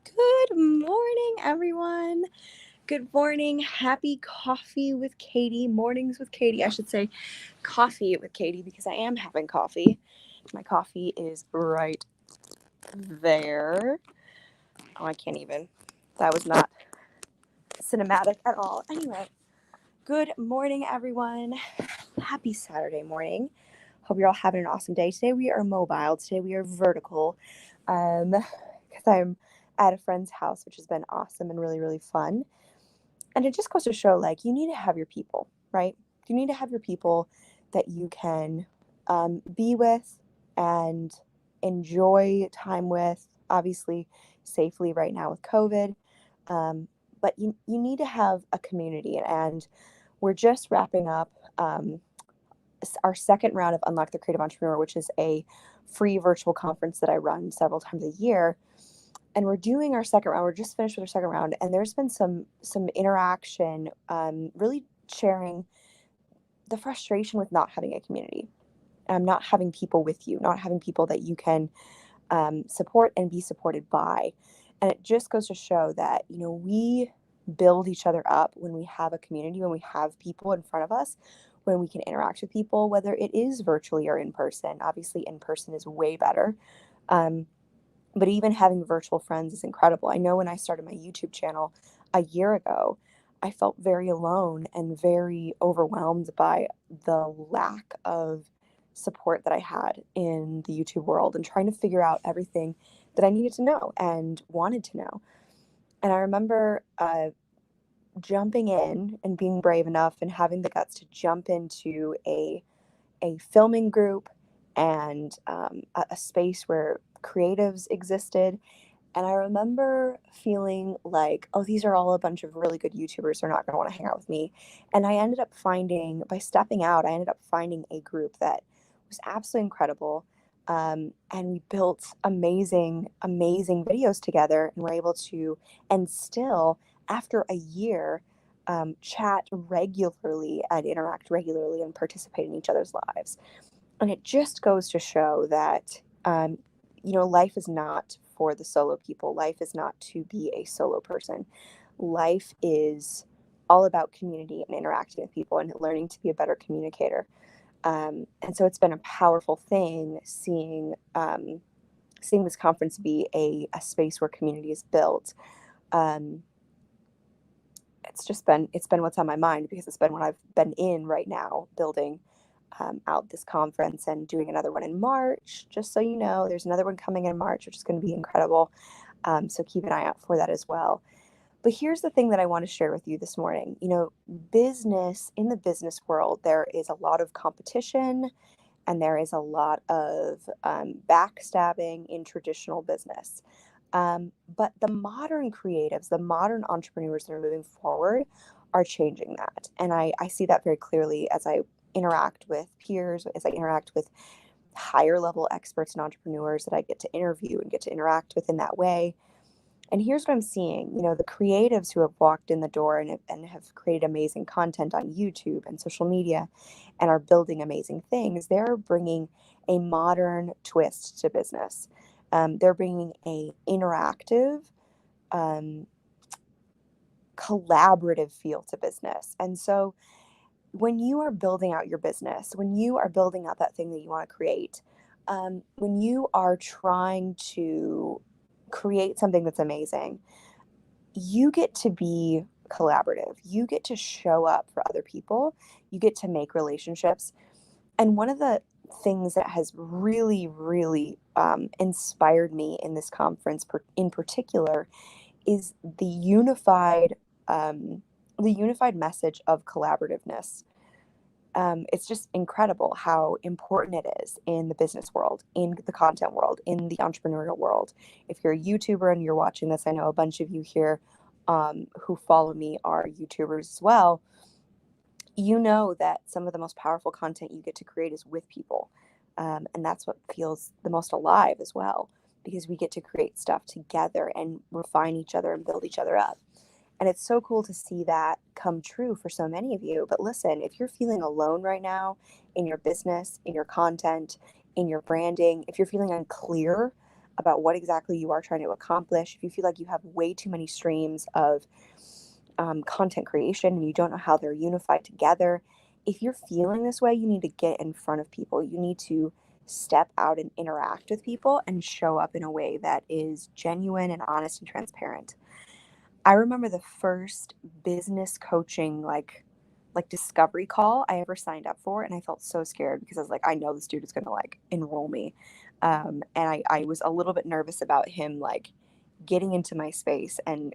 Good morning, everyone. Good morning. Happy coffee with Katie. Mornings with Katie. I should say coffee with Katie because I am having coffee. My coffee is right there. Oh, I can't even. That was not cinematic at all. Anyway, good morning, everyone. Happy Saturday morning. Hope you're all having an awesome day. Today we are mobile. Today we are vertical. Because I'm at a friend's house, which has been awesome and really, really fun. And it just goes to show, like, you need to have your people, right? You need to have your people that you can be with and enjoy time with, obviously safely right now with COVID. But you need to have a community. And we're just wrapping up our second round of Unlock the Creative Entrepreneur, which is a free virtual conference that I run several times a year. And we're doing our second round. We're just finished with our second round, and there's been some interaction, really sharing the frustration with not having a community, not having people with you, not having people that you can support and be supported by. And it just goes to show that we build each other up when we have a community, when we have people in front of us, when we can interact with people, whether it is virtually or in person. Obviously, in person is way better. But even having virtual friends is incredible. I know when I started my YouTube channel a year ago, I felt very alone and very overwhelmed by the lack of support that I had in the YouTube world and trying to figure out everything that I needed to know and wanted to know. And I remember jumping in and being brave enough and having the guts to jump into a filming group and a space where creatives existed. And I remember feeling like, oh, these are all a bunch of really good YouTubers. They're not going to want to hang out with me. And I ended up finding, by stepping out, I ended up finding a group that was absolutely incredible. And we built amazing, amazing videos together and were able to, and still, after a year, chat regularly and interact regularly and participate in each other's lives. And it just goes to show that, life is not for the solo people. Life is not to be a solo person. Life is all about community and interacting with people and learning to be a better communicator. And so it's been a powerful thing seeing this conference be a space where community is built. Um, it's been what's on my mind because it's been what I've been in right now, building out this conference and doing another one in March. Just so you know, there's another one coming in March, which is going to be incredible. So keep an eye out for that as well. But here's the thing that I want to share with you this morning. Business, in the business world, there is a lot of competition and there is a lot of backstabbing in traditional business. But the modern creatives, the modern entrepreneurs that are moving forward are changing that. And I see that very clearly as I interact with peers, as I interact with higher level experts and entrepreneurs that I get to interview and get to interact with in that way. And here's what I'm seeing. The creatives who have walked in the door and have created amazing content on YouTube and social media and are building amazing things, they're bringing a modern twist to business. They're bringing a interactive, um, collaborative feel to business. And so when you are building out your business, when you are building out that thing that you want to create, when you are trying to create something that's amazing, you get to be collaborative. You get to show up for other people. You get to make relationships. And one of the things that has really, really inspired me in this conference, in particular, is the unified message of collaborativeness. It's just incredible how important it is in the business world, in the content world, in the entrepreneurial world. If you're a YouTuber and you're watching this, I know a bunch of you here who follow me are YouTubers as well. You know that some of the most powerful content you get to create is with people. And that's what feels the most alive as well, because we get to create stuff together and refine each other and build each other up. And it's so cool to see that come true for so many of you. But listen, if you're feeling alone right now in your business, in your content, in your branding, if you're feeling unclear about what exactly you are trying to accomplish, if you feel like you have way too many streams of content creation and you don't know how they're unified together, if you're feeling this way, you need to get in front of people. You need to step out and interact with people and show up in a way that is genuine and honest and transparent. I remember the first business coaching like discovery call I ever signed up for, and I felt so scared because I was like, I know this dude is gonna like enroll me. And I was a little bit nervous about him like getting into my space and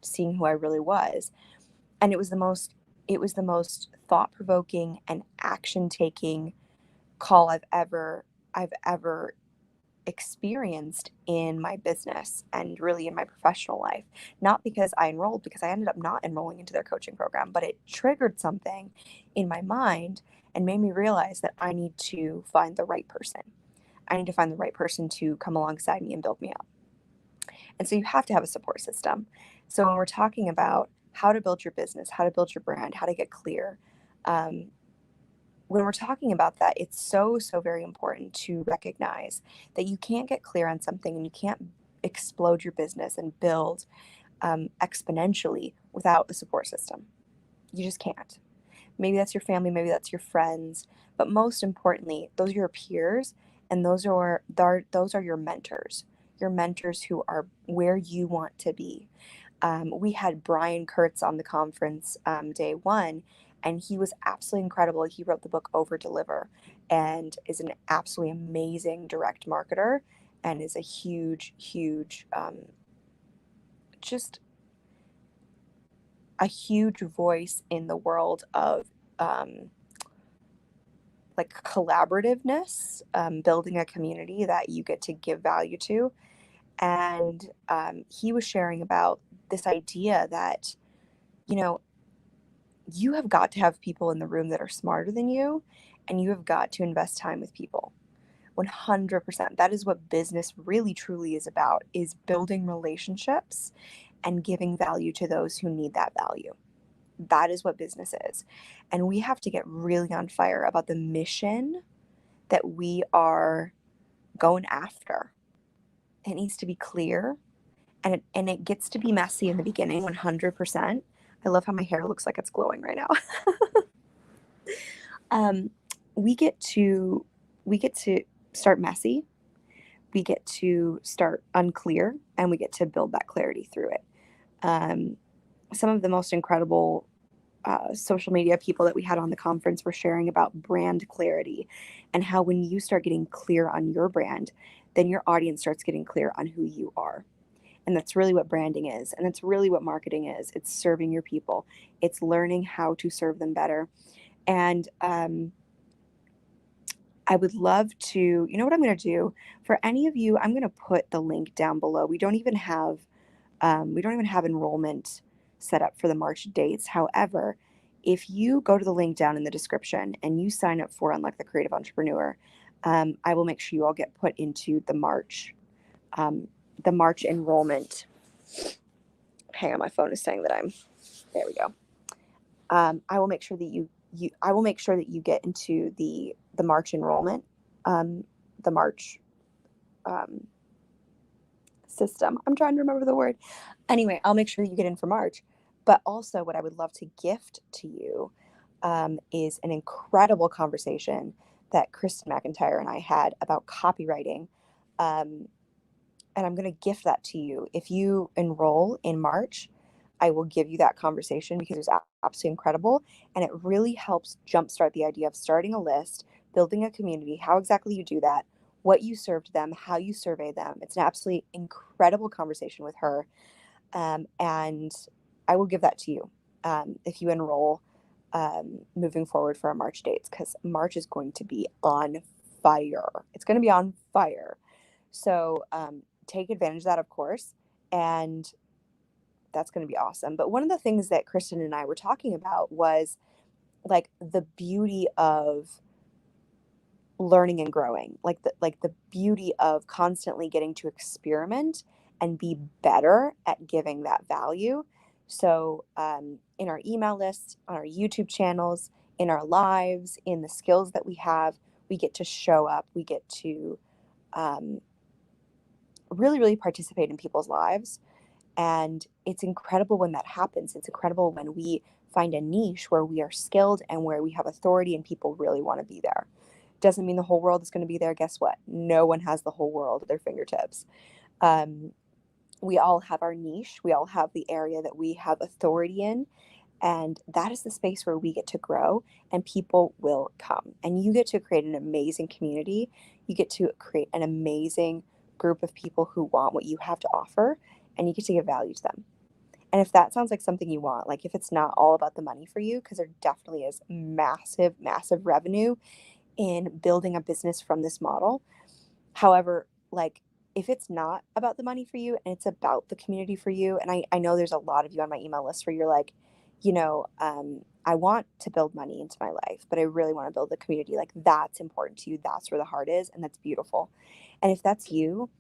seeing who I really was. And it was the most thought-provoking and action-taking call I've ever experienced in my business and really in my professional life. Not because I enrolled, because I ended up not enrolling into their coaching program, but it triggered something in my mind and made me realize that I need to find the right person. I need to find the right person to come alongside me and build me up. And so you have to have a support system. So when we're talking about how to build your business, how to build your brand, how to get clear, um, when we're talking about that, it's so, so very important to recognize that you can't get clear on something and you can't explode your business and build exponentially without a support system. You just can't. Maybe that's your family, maybe that's your friends, but most importantly, those are your peers, and those are your mentors who are where you want to be. We had Brian Kurtz on the conference day one, and he was absolutely incredible. He wrote the book Over Deliver and is an absolutely amazing direct marketer and is a huge, huge, just a huge voice in the world of um, like collaborativeness, building a community that you get to give value to. And he was sharing about this idea that, you know, you have got to have people in the room that are smarter than you, and you have got to invest time with people. 100%. That is what business really truly is about, is building relationships and giving value to those who need that value. That is what business is. And we have to get really on fire about the mission that we are going after. It needs to be clear, and it gets to be messy in the beginning. 100%. I love how my hair looks like it's glowing right now. um, we get to start messy, we get to start unclear, and we get to build that clarity through it. Some of the most incredible social media people that we had on the conference were sharing about brand clarity and how when you start getting clear on your brand, then your audience starts getting clear on who you are. And that's really what branding is. And that's really what marketing is. It's serving your people, it's learning how to serve them better. And I would love to, you know what I'm going to do for any of you, I'm going to put the link down below. We don't even have enrollment set up for the March dates. However, if you go to the link down in the description and you sign up for Unlock the Creative Entrepreneur, I will make sure you all get put into the March enrollment. Hang on, my phone is saying that there we go. I will make sure that I will make sure that you get into the March enrollment, the March um, system. I'm trying to remember the word. Anyway, I'll make sure that you get in for March. But also, what I would love to gift to you is an incredible conversation that Kristen McIntyre and I had about copywriting. And I'm going to gift that to you. If you enroll in March, I will give you that conversation because it's absolutely incredible. And it really helps jumpstart the idea of starting a list, building a community, how exactly you do that, what you serve to them, how you survey them. It's an absolutely incredible conversation with her. And I will give that to you if you enroll moving forward for our March dates, because March is going to be on fire. It's going to be on fire. So take advantage of that, of course. And that's going to be awesome. But one of the things that Kristen and I were talking about was like the beauty of learning and growing, like the beauty of constantly getting to experiment and be better at giving that value. So in our email lists, on our YouTube channels, in our lives, in the skills that we have, we get to show up, we get to really, really participate in people's lives. And it's incredible when that happens. It's incredible when we find a niche where we are skilled and where we have authority and people really want to be there. Doesn't mean the whole world is going to be there. Guess what? No one has the whole world at their fingertips. Um, we all have our niche. We all have the area that we have authority in. And that is the space where we get to grow and people will come. And you get to create an amazing community. You get to create an amazing group of people who want what you have to offer, and you get to give value to them. And if that sounds like something you want, like if it's not all about the money for you, because there definitely is massive, massive revenue in building a business from this model. However, like if it's not about the money for you and it's about the community for you, and I know there's a lot of you on my email list where you're like, I want to build money into my life, but I really want to build a community. Like that's important to you. That's where the heart is, and that's beautiful. And if that's you,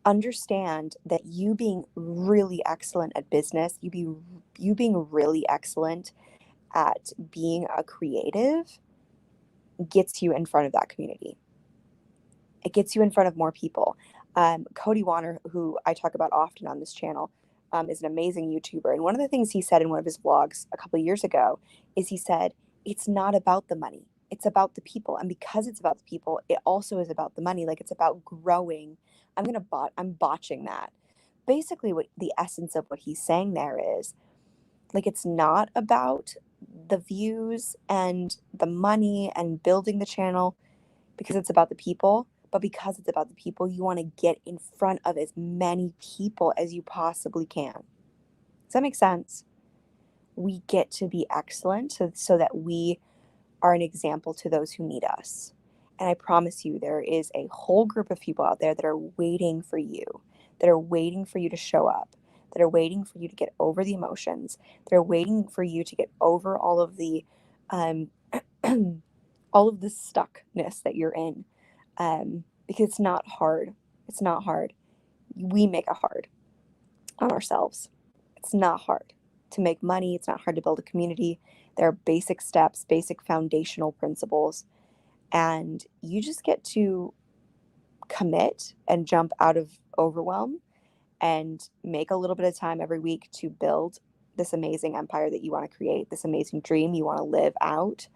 understand that you being really excellent at business, you being really excellent at being a creative gets you in front of that community. It gets you in front of more people. Cody Warner, who I talk about often on this channel, is an amazing YouTuber. And one of the things he said in one of his vlogs a couple of years ago is he said, it's not about the money. It's about the people. And because it's about the people, it also is about the money. Like it's about growing. I'm botching that. Basically, what the essence of what he's saying there is, like, it's not about the views and the money and building the channel because it's about the people, but because it's about the people, you want to get in front of as many people as you possibly can. Does that make sense? We get to be excellent so that we are an example to those who need us. And I promise you, there is a whole group of people out there that are waiting for you, that are waiting for you to show up, that are waiting for you to get over the emotions, that are waiting for you to get over all of the all of the stuckness that you're in. Because it's not hard. It's not hard. We make it hard on ourselves. It's not hard to make money. It's not hard to build a community. There are basic steps, basic foundational principles, and you just get to commit and jump out of overwhelm and make a little bit of time every week to build this amazing empire that you want to create, this amazing dream you want to live out.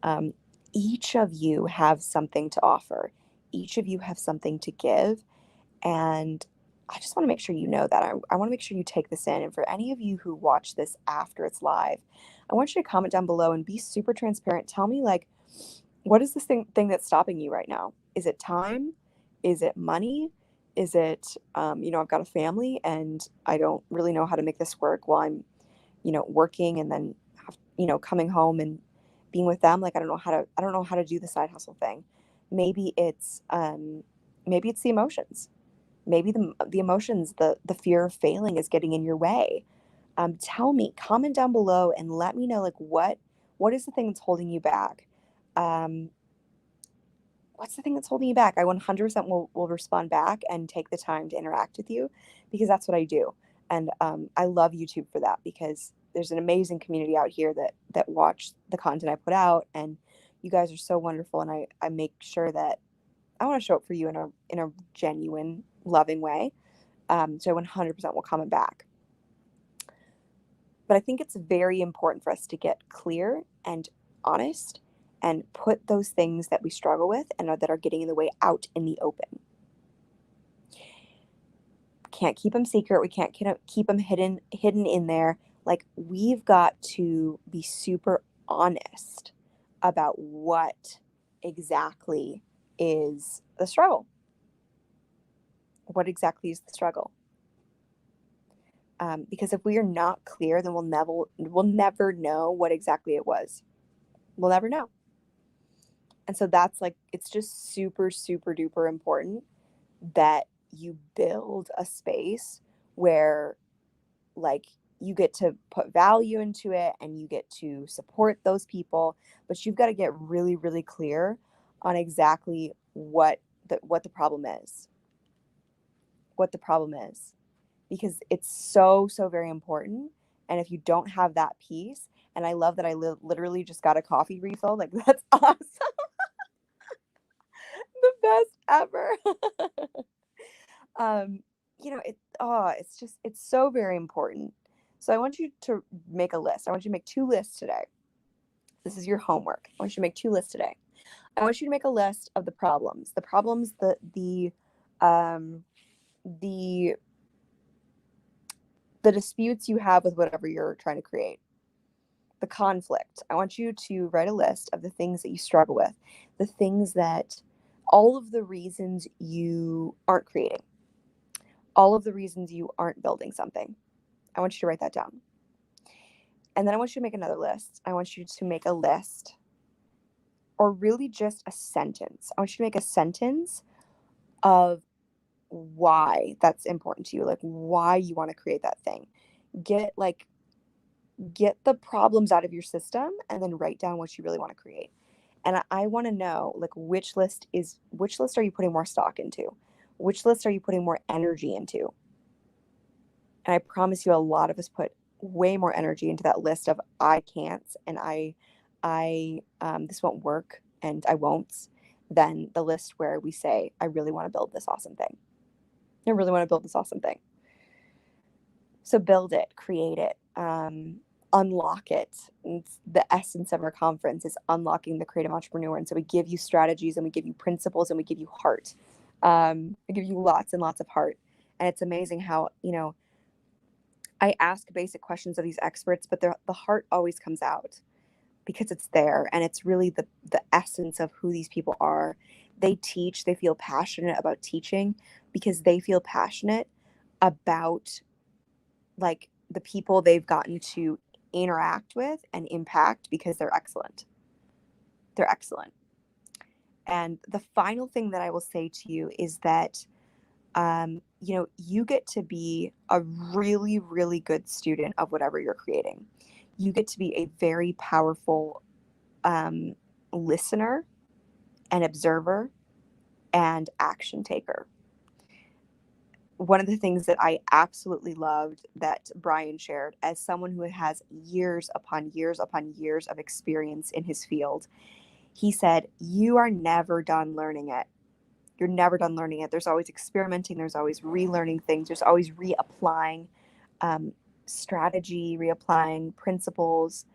Um, each of you have something to offer. Each of you have something to give. And I just want to make sure you know that. I want to make sure you take this in. And for any of you who watch this after it's live, I want you to comment down below and be super transparent. Tell me, like, what is this thing that's stopping you right now? Is it time? Is it money? Is it, I've got a family and I don't really know how to make this work while I'm, working and then, coming home and being with them. Like, I don't know how to do the side hustle thing. Maybe it's the emotions. Maybe the emotions, the fear of failing is getting in your way. Tell me, comment down below and let me know, like, what is the thing that's holding you back? What's the thing that's holding you back? I 100% will respond back and take the time to interact with you, because that's what I do. And I love YouTube for that, because there's an amazing community out here that watch the content I put out, and you guys are so wonderful. And I make sure that I want to show up for you in a genuine, loving way. So I 100% will comment back. But I think it's very important for us to get clear and honest and put those things that we struggle with and that are getting in the way out in the open. Can't keep them secret. We can't keep them hidden in there. Like, we've got to be super honest about what exactly is the struggle. What exactly is the struggle? Because if we are not clear, then we'll never know what exactly it was. We'll never know. And so that's, like, it's just super, super duper important that you build a space where, like, you get to put value into it and you get to support those people, but you've got to get really, really clear on exactly what the problem is. What the problem is. Because it's so, so very important. And if you don't have that piece, and I love that I literally just got a coffee refill, like, that's awesome. The best ever. um, it's so very important. So I want you to make a list. I want you to make 2 lists today. This is your homework. I want you to make 2 lists today. I want you to make a list of um, the the disputes you have with whatever you're trying to create, the conflict. I want you to write a list of the things that you struggle with, the things that, all of the reasons you aren't creating, all of the reasons you aren't building something. I want you to write that down. And then I want you to make another list. I want you to make a list, or really just a sentence. I want you to make a sentence of why that's important to you, like why you want to create that thing. Get like get the problems out of your system and then write down what you really want to create. And I want to know, like, which list are you putting more stock into? Which list are you putting more energy into? And I promise you, a lot of us put way more energy into that list of I can't, and I this won't work and I won't, than the list where we say, I really want to build this awesome thing. I really want to build this awesome thing. So build it, create it, unlock it. It's the essence of our conference is unlocking the creative entrepreneur. And so we give you strategies and we give you principles and we give you heart. We give you lots and lots of heart. And it's amazing how, I ask basic questions of these experts, but the heart always comes out because it's there. And it's really the essence of who these people are. They teach, they feel passionate about teaching because they feel passionate about like the people they've gotten to interact with and impact because they're excellent. They're excellent. And the final thing that I will say to you is that, you get to be a really, really good student of whatever you're creating. You get to be a very powerful listener and observer and action taker. One of the things that I absolutely loved that Brian shared, as someone who has years upon years upon years of experience in his field, he said, you are never done learning it. You're never done learning it. There's always experimenting. There's always relearning things. There's always reapplying strategy, reapplying principles.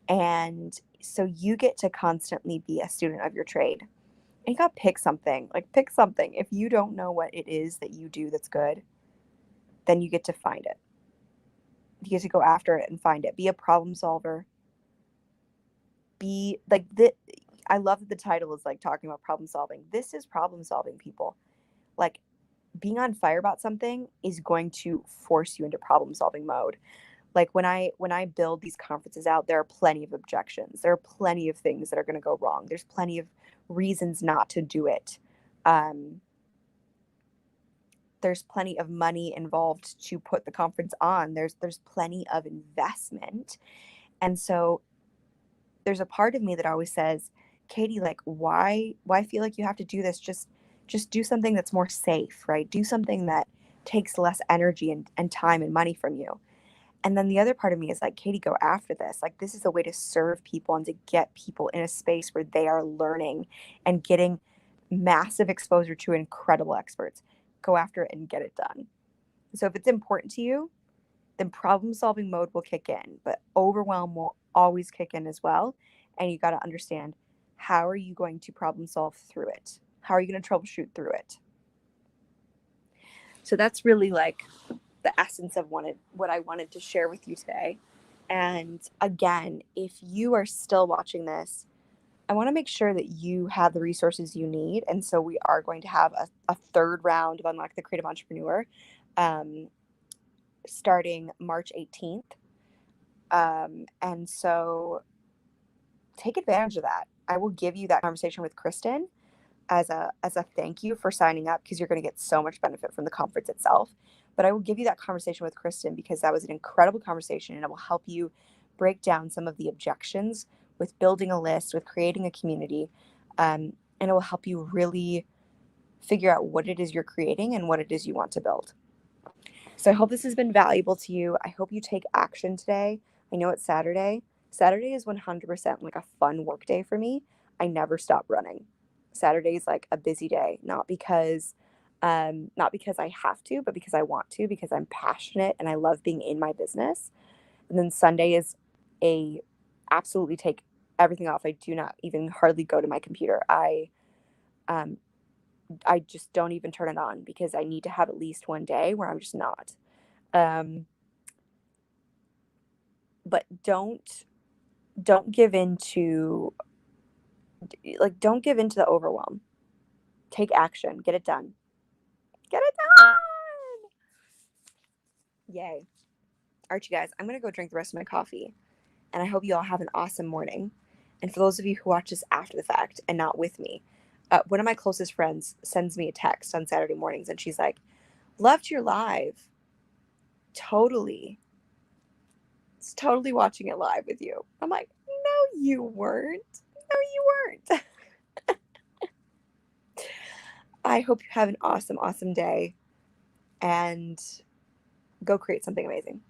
And so you get to constantly be a student of your trade. And you got to pick something. Like, pick something. If you don't know what it is that you do that's good, then you get to find it. You get to go after it and find it. Be a problem solver. Be like I love that the title is like talking about problem solving. This is problem solving, people. Like, being on fire about something is going to force you into problem solving mode. Like when I build these conferences out, there are plenty of objections. There are plenty of things that are going to go wrong. There's plenty of reasons not to do it. There's plenty of money involved to put the conference on. There's plenty of investment. And so there's a part of me that always says, Katie, like, why feel like you have to do this? Just do something that's more safe, right? Do something that takes less energy and time and money from you. And then the other part of me is like, Katie, go after this. Like, this is a way to serve people and to get people in a space where they are learning and getting massive exposure to incredible experts. Go after it and get it done. So if it's important to you, then problem solving mode will kick in, but overwhelm will always kick in as well. And you got to understand, how are you going to problem solve through it? How are you going to troubleshoot through it? So that's really like the essence of what I wanted to share with you today. And again, if you are still watching this, I want to make sure that you have the resources you need. And so we are going to have a third round of Unlock the Creative Entrepreneur starting March 18th. And so take advantage of that. I will give you that conversation with Kristen as a thank you for signing up, because you're going to get so much benefit from the conference itself. But I will give you that conversation with Kristen because that was an incredible conversation, and it will help you break down some of the objections with building a list, with creating a community, and it will help you really figure out what it is you're creating and what it is you want to build. So I hope this has been valuable to you. I hope you take action today. I know it's Saturday. Saturday is 100% like a fun work day for me. I never stop running. Saturday is like a busy day, not because Not because I have to, but because I want to, because I'm passionate and I love being in my business. And then Sunday is a absolutely take everything off. I do not even hardly go to my computer. Um, I just don't even turn it on because I need to have at least one day where I'm just not. Um, but don't give in to don't give in to the overwhelm. Take action. Get it done. Get it done. Yay. All right, you guys, I'm gonna go drink the rest of my coffee, and I hope you all have an awesome morning. And for those of you who watch this after the fact and not with me, one of my closest friends sends me a text on Saturday mornings, and she's like, "Loved your live. Totally. It's totally watching it live with you." I'm like, "No, you weren't. No, you weren't." I hope you have an awesome, awesome day, and go create something amazing.